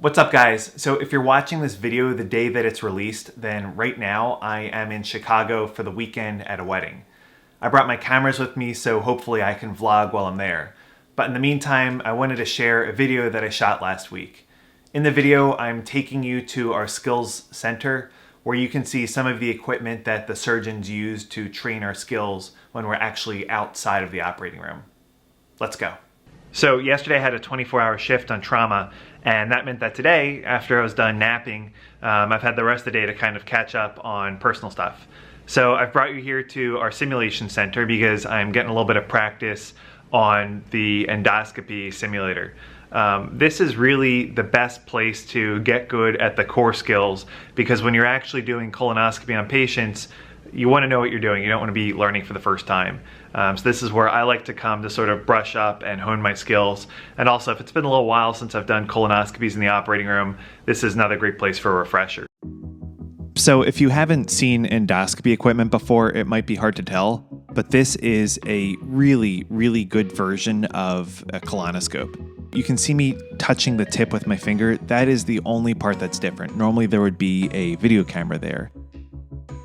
What's up, guys? So if you're watching this video the day that it's released, then right now I am in Chicago for the weekend at a wedding. I brought my cameras with me, so hopefully I can vlog while I'm there. But in the meantime, I wanted to share a video that I shot last week. In the video, I'm taking you to our skills center where you can see some of the equipment that the surgeons use to train our skills when we're actually outside of the operating room. Let's go. So yesterday I had a 24-hour shift on trauma, and that meant that today, after I was done napping, I've had the rest of the day to kind of catch up on personal stuff. So I've brought you here to our simulation center because I'm getting a little bit of practice on the endoscopy simulator. This is really the best place to get good at the core skills, because when you're actually doing colonoscopy on patients, you want to know what you're doing. You don't want to be learning for the first time. So this is where I like to come to sort of brush up and hone my skills. And also, if it's been a little while since I've done colonoscopies in the operating room, this is another great place for a refresher. So if you haven't seen endoscopy equipment before, it might be hard to tell, but this is a really, really good version of a colonoscope. You can see me touching the tip with my finger. That is the only part that's different. Normally there would be a video camera there,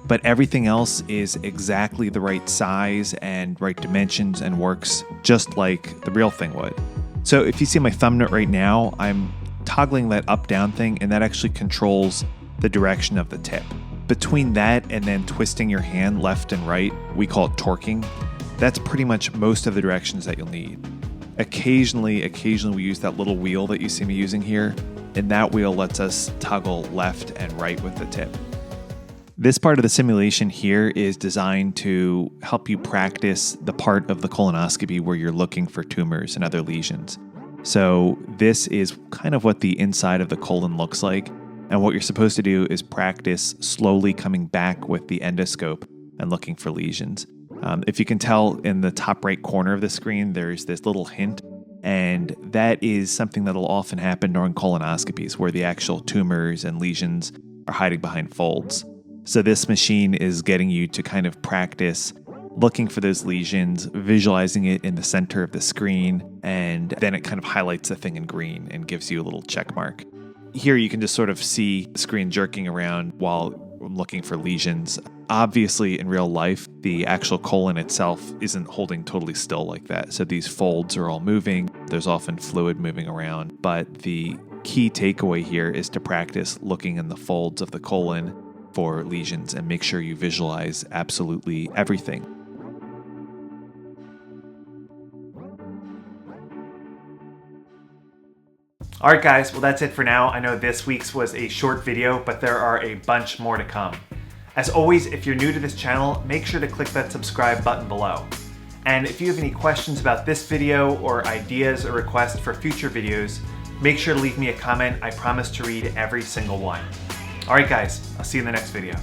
but everything else is exactly the right size and right dimensions and works just like the real thing would. So if you see my thumb note right now, I'm toggling that up-down thing, and that actually controls the direction of the tip. Between that and then twisting your hand left and right, we call it torquing. That's pretty much most of the directions that you'll need. Occasionally we use that little wheel that you see me using here, and that wheel lets us toggle left and right with the tip. This part of the simulation here is designed to help you practice the part of the colonoscopy where you're looking for tumors and other lesions. So this is kind of what the inside of the colon looks like. And what you're supposed to do is practice slowly coming back with the endoscope and looking for lesions. If you can tell in the top right corner of the screen, there's this little hint, and that is something that'll often happen during colonoscopies where the actual tumors and lesions are hiding behind folds. So this machine is getting you to kind of practice looking for those lesions, visualizing it in the center of the screen, and then it kind of highlights the thing in green and gives you a little check mark. Here you can just sort of see the screen jerking around while looking for lesions. Obviously, in real life, the actual colon itself isn't holding totally still like that. So these folds are all moving. There's often fluid moving around. But the key takeaway here is to practice looking in the folds of the colon for lesions and make sure you visualize absolutely everything. Alright guys, well that's it for now. I know this week's was a short video, but there are a bunch more to come. As always, if you're new to this channel, make sure to click that subscribe button below. And if you have any questions about this video or ideas or requests for future videos, make sure to leave me a comment. I promise to read every single one. Alright guys, I'll see you in the next video.